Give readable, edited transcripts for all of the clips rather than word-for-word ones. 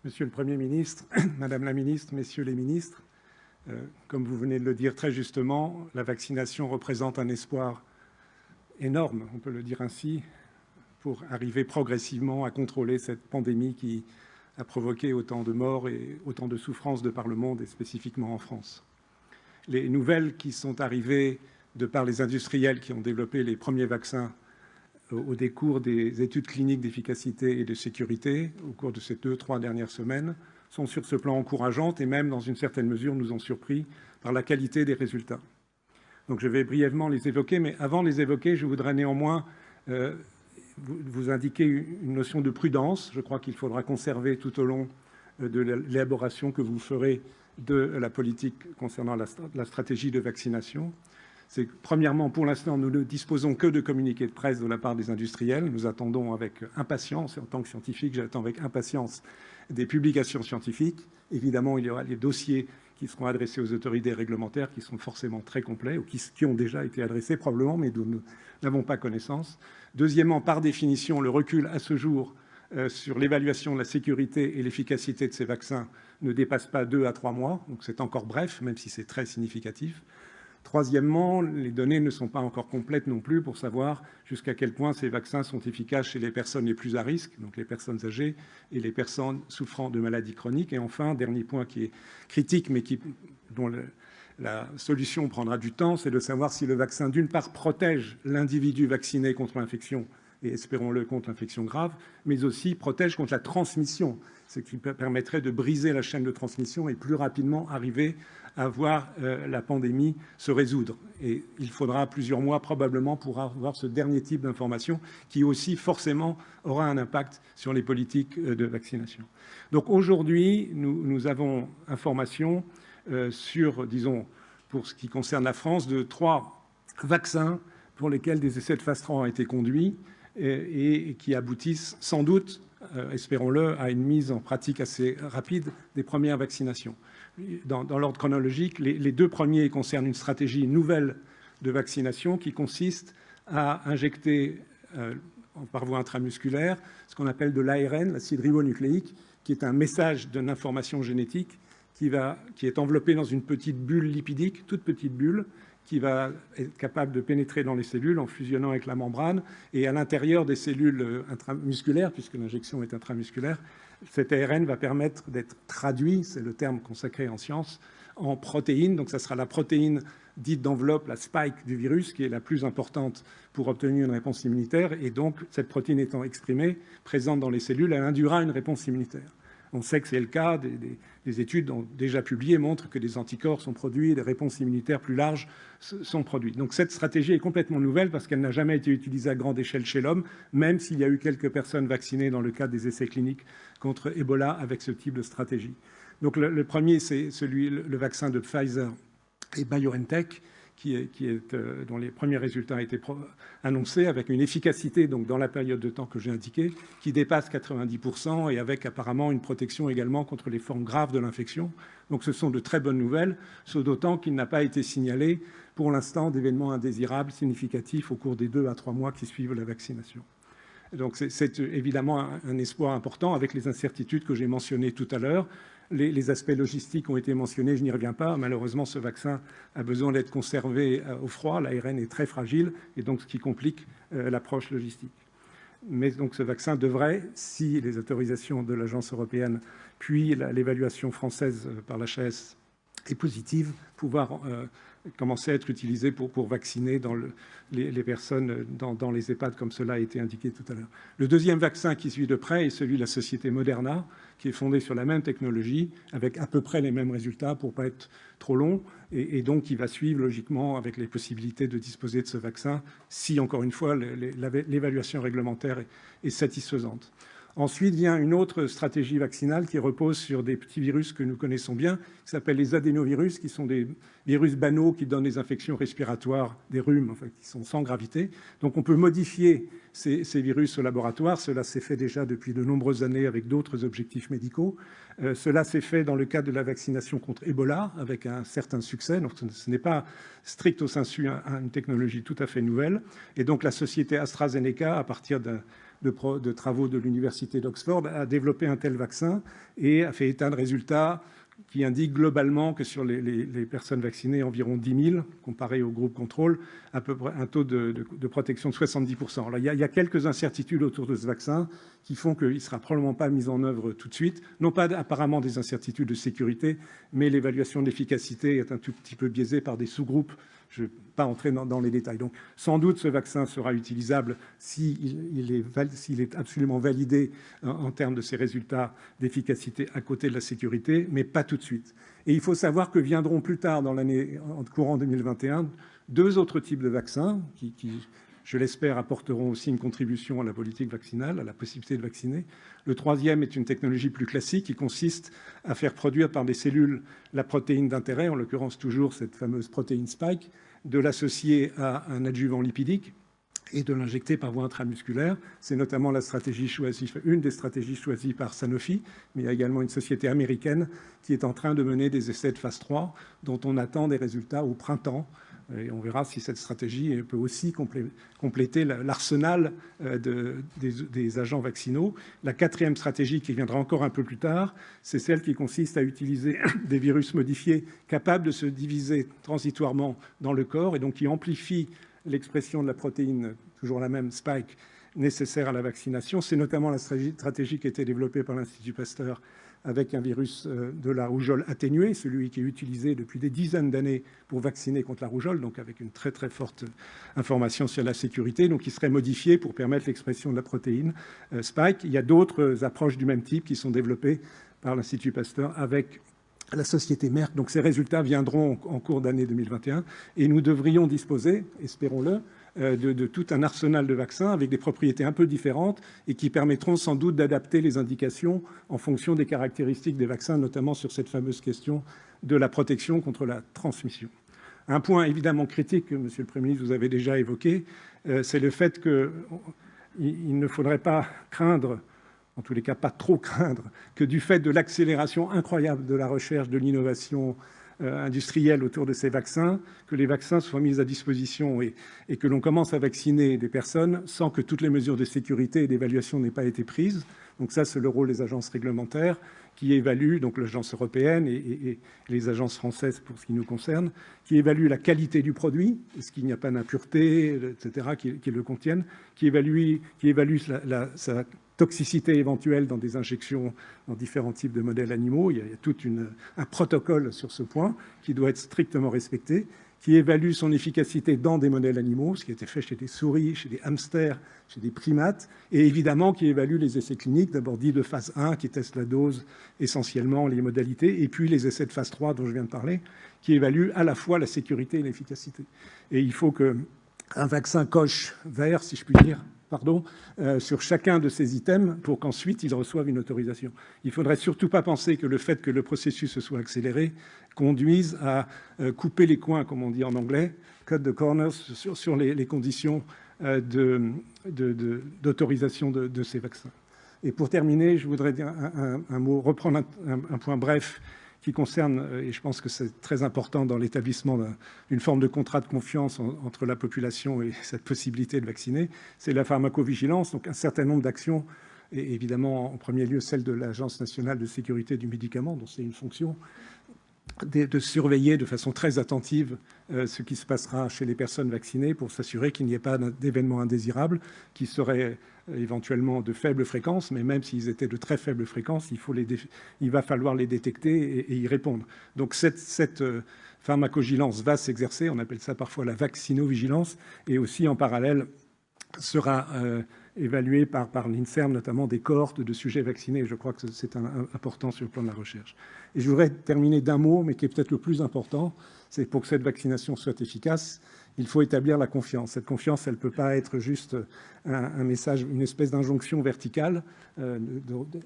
Monsieur le Premier ministre, Madame la Ministre, Messieurs les ministres, comme vous venez de le dire très justement, la vaccination représente un espoir énorme, on peut le dire ainsi, pour arriver progressivement à contrôler cette pandémie qui a provoqué autant de morts et autant de souffrances de par le monde et spécifiquement en France. Les nouvelles qui sont arrivées de par les industriels qui ont développé les premiers vaccins au décours des études cliniques d'efficacité et de sécurité au cours de ces 2-3 dernières semaines sont sur ce plan encourageantes et même dans une certaine mesure nous ont surpris par la qualité des résultats. Donc je vais brièvement les évoquer, mais avant de les évoquer, je voudrais néanmoins vous indiquer une notion de prudence. Je crois qu'il faudra conserver tout au long de l'élaboration que vous ferez de la politique concernant la stratégie de vaccination. C'est premièrement, pour l'instant, nous ne disposons que de communiqués de presse de la part des industriels. Nous attendons avec impatience, et en tant que scientifique, j'attends avec impatience des publications scientifiques. Évidemment, il y aura les dossiers qui seront adressés aux autorités réglementaires, qui sont forcément très complets, ou qui ont déjà été adressés probablement, mais dont nous n'avons pas connaissance. Deuxièmement, par définition, le recul à ce jour sur l'évaluation de la sécurité et l'efficacité de ces vaccins ne dépasse pas 2 à 3 mois. Donc c'est encore bref, même si c'est très significatif. Troisièmement, les données ne sont pas encore complètes non plus pour savoir jusqu'à quel point ces vaccins sont efficaces chez les personnes les plus à risque, donc les personnes âgées et les personnes souffrant de maladies chroniques. Et enfin, dernier point qui est critique, mais dont la solution prendra du temps, c'est de savoir si le vaccin, d'une part, protège l'individu vacciné contre l'infection, et espérons-le contre l'infection grave, mais aussi protège contre la transmission, ce qui permettrait de briser la chaîne de transmission et plus rapidement arriver à voir la pandémie se résoudre. Et il faudra plusieurs mois probablement pour avoir ce dernier type d'information qui aussi forcément aura un impact sur les politiques de vaccination. Donc aujourd'hui, nous avons information sur, disons, pour ce qui concerne la France, de 3 vaccins pour lesquels des essais de phase 3 ont été conduits et qui aboutissent sans doute, espérons-le, à une mise en pratique assez rapide des premières vaccinations. Dans l'ordre chronologique, les 2 premiers concernent une stratégie nouvelle de vaccination qui consiste à injecter par voie intramusculaire ce qu'on appelle de l'ARN, l'acide ribonucléique, qui est un message d'une information génétique qui est enveloppée dans une petite bulle lipidique, toute petite bulle, qui va être capable de pénétrer dans les cellules en fusionnant avec la membrane. Et à l'intérieur des cellules intramusculaires, puisque l'injection est intramusculaire, cet ARN va permettre d'être traduit, c'est le terme consacré en science, en protéines. Donc ça sera la protéine dite d'enveloppe, la spike du virus, qui est la plus importante pour obtenir une réponse immunitaire. Et donc cette protéine étant exprimée, présente dans les cellules, elle induira une réponse immunitaire. On sait que c'est le cas, des études déjà publiées montrent que des anticorps sont produits, des réponses immunitaires plus larges sont produites. Donc cette stratégie est complètement nouvelle parce qu'elle n'a jamais été utilisée à grande échelle chez l'homme, même s'il y a eu quelques personnes vaccinées dans le cadre des essais cliniques contre Ebola avec ce type de stratégie. Donc le premier, c'est le vaccin de Pfizer et BioNTech, dont les premiers résultats ont été annoncés, avec une efficacité donc, dans la période de temps que j'ai indiquée, qui dépasse 90% et avec apparemment une protection également contre les formes graves de l'infection. Donc ce sont de très bonnes nouvelles, d'autant qu'il n'a pas été signalé pour l'instant d'événements indésirables significatifs au cours des 2 à 3 mois qui suivent la vaccination. Donc c'est évidemment un espoir important avec les incertitudes que j'ai mentionnées tout à l'heure. Les aspects logistiques ont été mentionnés, je n'y reviens pas. Malheureusement, ce vaccin a besoin d'être conservé au froid. L'ARN est très fragile et donc ce qui complique l'approche logistique. Mais donc ce vaccin devrait, si les autorisations de l'Agence européenne puis l'évaluation française par l'HAS est positive, pouvoir commencer à être utilisé pour vacciner les personnes dans les EHPAD, comme cela a été indiqué tout à l'heure. Le deuxième vaccin qui suit de près est celui de la société Moderna, qui est fondé sur la même technologie, avec à peu près les mêmes résultats pour ne pas être trop long, et donc qui va suivre logiquement avec les possibilités de disposer de ce vaccin, si, encore une fois, l'évaluation réglementaire est satisfaisante. Ensuite vient une autre stratégie vaccinale qui repose sur des petits virus que nous connaissons bien, qui s'appellent les adénovirus, qui sont des virus banaux qui donnent des infections respiratoires, des rhumes, enfin, qui sont sans gravité. Donc on peut modifier ces virus au laboratoire. Cela s'est fait déjà depuis de nombreuses années avec d'autres objectifs médicaux. Cela s'est fait dans le cadre de la vaccination contre Ebola avec un certain succès. Donc ce n'est pas stricto sensu une technologie tout à fait nouvelle. Et donc la société AstraZeneca, à partir de travaux de l'université d'Oxford, a développé un tel vaccin et a fait état de résultats qui indique globalement que sur les personnes vaccinées, environ 10 000, comparé au groupe contrôle, à peu près un taux de protection de 70%. Alors, il y a quelques incertitudes autour de ce vaccin qui font qu'il ne sera probablement pas mis en œuvre tout de suite. Non pas apparemment des incertitudes de sécurité, mais l'évaluation de l'efficacité est un tout petit peu biaisée par des sous-groupes. Je ne vais pas entrer dans les détails. Donc, sans doute, ce vaccin sera utilisable s'il est absolument validé en termes de ses résultats d'efficacité à côté de la sécurité, mais pas tout de suite. Et il faut savoir que viendront plus tard, dans l'année courant 2021, 2 autres types de vaccins qui, je l'espère, apporteront aussi une contribution à la politique vaccinale, à la possibilité de vacciner. Le troisième est une technologie plus classique qui consiste à faire produire par des cellules la protéine d'intérêt, en l'occurrence toujours cette fameuse protéine spike, de l'associer à un adjuvant lipidique et de l'injecter par voie intramusculaire. C'est notamment la stratégie choisie, une des stratégies choisies par Sanofi, mais il y a également une société américaine qui est en train de mener des essais de phase 3 dont on attend des résultats au printemps. Et on verra si cette stratégie peut aussi compléter l'arsenal des agents vaccinaux. La 4e stratégie, qui viendra encore un peu plus tard, c'est celle qui consiste à utiliser des virus modifiés capables de se diviser transitoirement dans le corps et donc qui amplifient l'expression de la protéine, toujours la même, spike, nécessaire à la vaccination. C'est notamment la stratégie qui a été développée par l'Institut Pasteur avec un virus de la rougeole atténué, celui qui est utilisé depuis des dizaines d'années pour vacciner contre la rougeole, donc avec une très très forte information sur la sécurité, donc qui serait modifié pour permettre l'expression de la protéine spike. Il y a d'autres approches du même type qui sont développées par l'Institut Pasteur avec la société Merck. Donc ces résultats viendront en cours d'année 2021 et nous devrions disposer, espérons-le, de tout un arsenal de vaccins avec des propriétés un peu différentes et qui permettront sans doute d'adapter les indications en fonction des caractéristiques des vaccins, notamment sur cette fameuse question de la protection contre la transmission. Un point évidemment critique que, Monsieur le Premier ministre, vous avez déjà évoqué, c'est le fait qu'il ne faudrait pas craindre, en tous les cas pas trop craindre, que du fait de l'accélération incroyable de la recherche, de l'innovation industrielle autour de ces vaccins, que les vaccins soient mis à disposition et que l'on commence à vacciner des personnes sans que toutes les mesures de sécurité et d'évaluation n'aient pas été prises. Donc ça, c'est le rôle des agences réglementaires qui évaluent, donc l'agence européenne et les agences françaises pour ce qui nous concerne, qui évaluent la qualité du produit, est-ce qu'il n'y a pas d'impureté, etc., qui le contiennent, qui évaluent sa toxicité éventuelle dans des injections dans différents types de modèles animaux. Il y a tout un protocole sur ce point qui doit être strictement respecté, qui évalue son efficacité dans des modèles animaux, ce qui a été fait chez des souris, chez des hamsters, chez des primates, et évidemment qui évalue les essais cliniques, d'abord dits de phase 1, qui testent la dose, essentiellement les modalités, et puis les essais de phase 3 dont je viens de parler, qui évaluent à la fois la sécurité et l'efficacité. Et il faut qu'un vaccin coche vert, si je puis dire, sur chacun de ces items pour qu'ensuite ils reçoivent une autorisation. Il ne faudrait surtout pas penser que le fait que le processus se soit accéléré conduise à couper les coins, comme on dit en anglais, cut the corners, sur les conditions d'autorisation de ces vaccins. Et pour terminer, je voudrais dire un mot, reprendre un point bref qui concerne, et je pense que c'est très important dans l'établissement d'une forme de contrat de confiance entre la population et cette possibilité de vacciner, c'est la pharmacovigilance. Donc un certain nombre d'actions, et évidemment en premier lieu celle de l'Agence nationale de sécurité du médicament, dont c'est une fonction, de surveiller de façon très attentive ce qui se passera chez les personnes vaccinées pour s'assurer qu'il n'y ait pas d'événements indésirables qui seraient éventuellement de faible fréquence, mais même s'ils étaient de très faible fréquence, il va falloir les détecter et y répondre. Donc cette pharmacovigilance va s'exercer, on appelle ça parfois la vaccinovigilance, et aussi en parallèle sera évalué par l'INSERM, notamment des cohortes de sujets vaccinés. Je crois que c'est important sur le plan de la recherche. Et je voudrais terminer d'un mot, mais qui est peut-être le plus important, c'est pour que cette vaccination soit efficace, il faut établir la confiance. Cette confiance, elle ne peut pas être juste un message, une espèce d'injonction verticale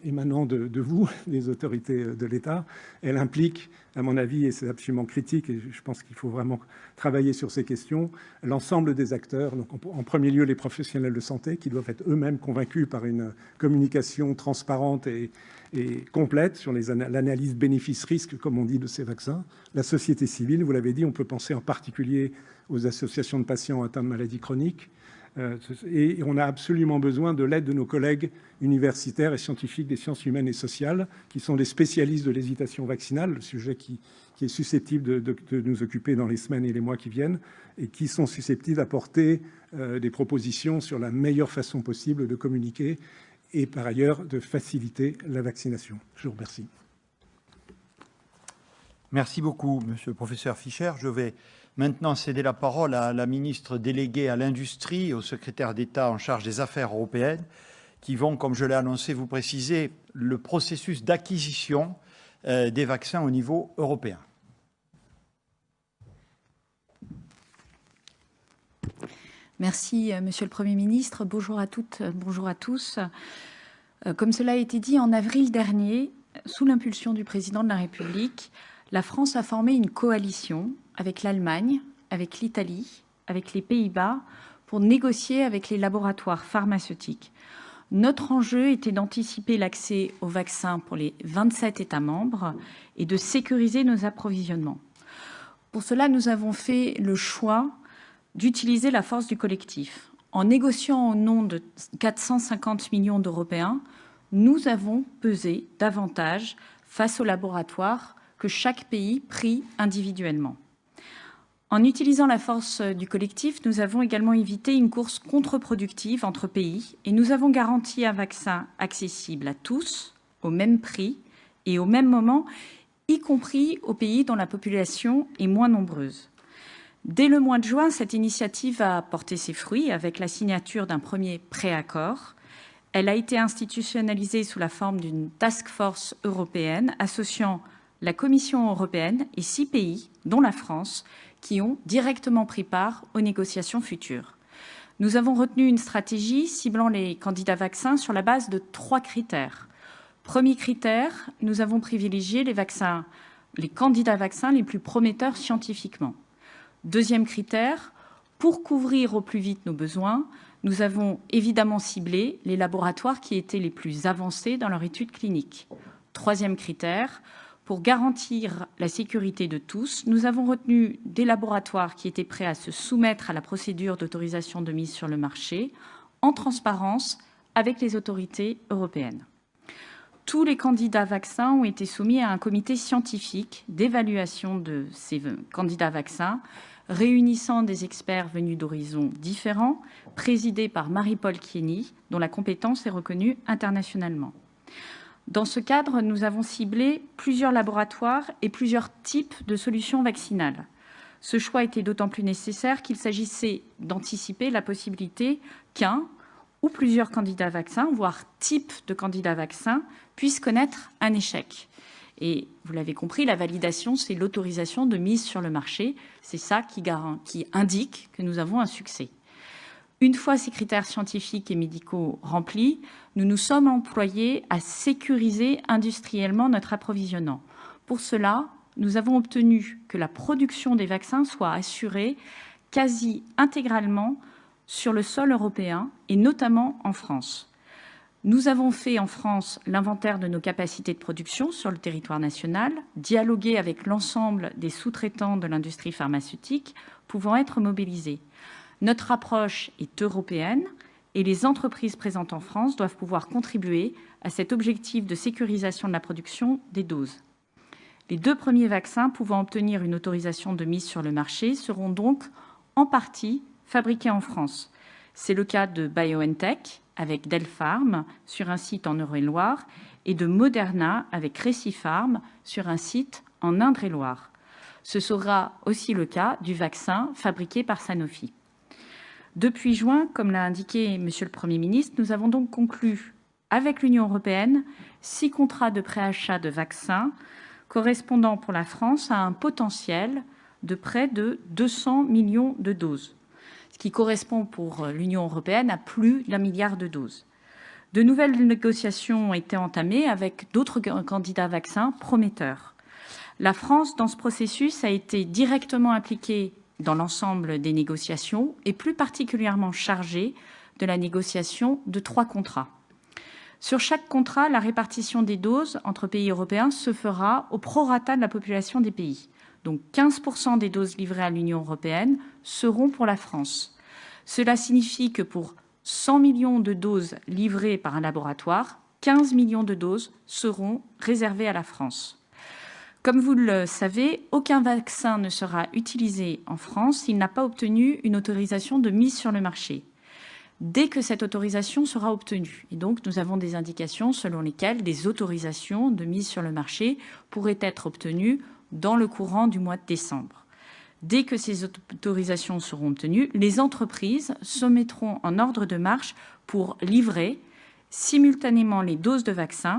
émanant de vous, des autorités de l'État. Elle implique, à mon avis, et c'est absolument critique, et je pense qu'il faut vraiment travailler sur ces questions, l'ensemble des acteurs, donc en premier lieu les professionnels de santé, qui doivent être eux-mêmes convaincus par une communication transparente et complète sur l'analyse bénéfice-risque, comme on dit, de ces vaccins. La société civile, vous l'avez dit, on peut penser en particulier aux associations de patients atteints de maladies chroniques. Et on a absolument besoin de l'aide de nos collègues universitaires et scientifiques des sciences humaines et sociales, qui sont des spécialistes de l'hésitation vaccinale, le sujet qui est susceptible de nous occuper dans les semaines et les mois qui viennent, et qui sont susceptibles d'apporter des propositions sur la meilleure façon possible de communiquer et par ailleurs de faciliter la vaccination. Je vous remercie. Merci beaucoup, monsieur le professeur Fischer. Je vais maintenant céder la parole à la ministre déléguée à l'Industrie et au secrétaire d'État en charge des affaires européennes, qui vont, comme je l'ai annoncé, vous préciser le processus d'acquisition des vaccins au niveau européen. Merci, Monsieur le Premier ministre. Bonjour à toutes, bonjour à tous. Comme cela a été dit, en avril dernier, sous l'impulsion du Président de la République, la France a formé une coalition avec l'Allemagne, avec l'Italie, avec les Pays-Bas, pour négocier avec les laboratoires pharmaceutiques. Notre enjeu était d'anticiper l'accès aux vaccins pour les 27 États membres et de sécuriser nos approvisionnements. Pour cela, nous avons fait le choix d'utiliser la force du collectif. En négociant au nom de 450 millions d'Européens, nous avons pesé davantage face aux laboratoires que chaque pays prit individuellement. En utilisant la force du collectif, nous avons également évité une course contre-productive entre pays et nous avons garanti un vaccin accessible à tous, au même prix et au même moment, y compris aux pays dont la population est moins nombreuse. Dès le mois de juin, cette initiative a porté ses fruits avec la signature d'un premier préaccord. Elle a été institutionnalisée sous la forme d'une task force européenne associant la Commission européenne et 6 pays, dont la France, qui ont directement pris part aux négociations futures. Nous avons retenu une stratégie ciblant les candidats vaccins sur la base de 3 critères. Premier critère, nous avons privilégié les candidats vaccins les plus prometteurs scientifiquement. Deuxième critère, pour couvrir au plus vite nos besoins, nous avons évidemment ciblé les laboratoires qui étaient les plus avancés dans leur étude clinique. Troisième critère, pour garantir la sécurité de tous, nous avons retenu des laboratoires qui étaient prêts à se soumettre à la procédure d'autorisation de mise sur le marché en transparence avec les autorités européennes. Tous les candidats vaccins ont été soumis à un comité scientifique d'évaluation de ces candidats vaccins, réunissant des experts venus d'horizons différents, présidé par Marie-Paule Chieni, dont la compétence est reconnue internationalement. Dans ce cadre, nous avons ciblé plusieurs laboratoires et plusieurs types de solutions vaccinales. Ce choix était d'autant plus nécessaire qu'il s'agissait d'anticiper la possibilité qu'un ou plusieurs candidats vaccins, voire types de candidats vaccins, puissent connaître un échec. Et vous l'avez compris, la validation, c'est l'autorisation de mise sur le marché. C'est ça qui indique que nous avons un succès. Une fois ces critères scientifiques et médicaux remplis, nous nous sommes employés à sécuriser industriellement notre approvisionnement. Pour cela, nous avons obtenu que la production des vaccins soit assurée quasi intégralement sur le sol européen et notamment en France. Nous avons fait en France l'inventaire de nos capacités de production sur le territoire national, dialogué avec l'ensemble des sous-traitants de l'industrie pharmaceutique pouvant être mobilisés. Notre approche est européenne et les entreprises présentes en France doivent pouvoir contribuer à cet objectif de sécurisation de la production des doses. Les 2 premiers vaccins pouvant obtenir une autorisation de mise sur le marché seront donc en partie fabriqués en France. C'est le cas de BioNTech avec Delpharm sur un site en Eure-et-Loire et de Moderna avec Recipharm sur un site en Indre-et-Loire. Ce sera aussi le cas du vaccin fabriqué par Sanofi. Depuis juin, comme l'a indiqué Monsieur le Premier ministre, nous avons donc conclu avec l'Union européenne 6 contrats de préachat de vaccins correspondant pour la France à un potentiel de près de 200 millions de doses, ce qui correspond pour l'Union européenne à plus d'1 milliard de doses. De nouvelles négociations ont été entamées avec d'autres candidats vaccins prometteurs. La France, dans ce processus, a été directement impliquée dans l'ensemble des négociations et plus particulièrement chargée de la négociation de 3 contrats. Sur chaque contrat, la répartition des doses entre pays européens se fera au prorata de la population des pays. Donc 15% des doses livrées à l'Union européenne seront pour la France. Cela signifie que pour 100 millions de doses livrées par un laboratoire, 15 millions de doses seront réservées à la France. Comme vous le savez, aucun vaccin ne sera utilisé en France s'il n'a pas obtenu une autorisation de mise sur le marché. Dès que cette autorisation sera obtenue, et donc nous avons des indications selon lesquelles des autorisations de mise sur le marché pourraient être obtenues dans le courant du mois de décembre. Dès que ces autorisations seront obtenues, les entreprises se mettront en ordre de marche pour livrer simultanément les doses de vaccins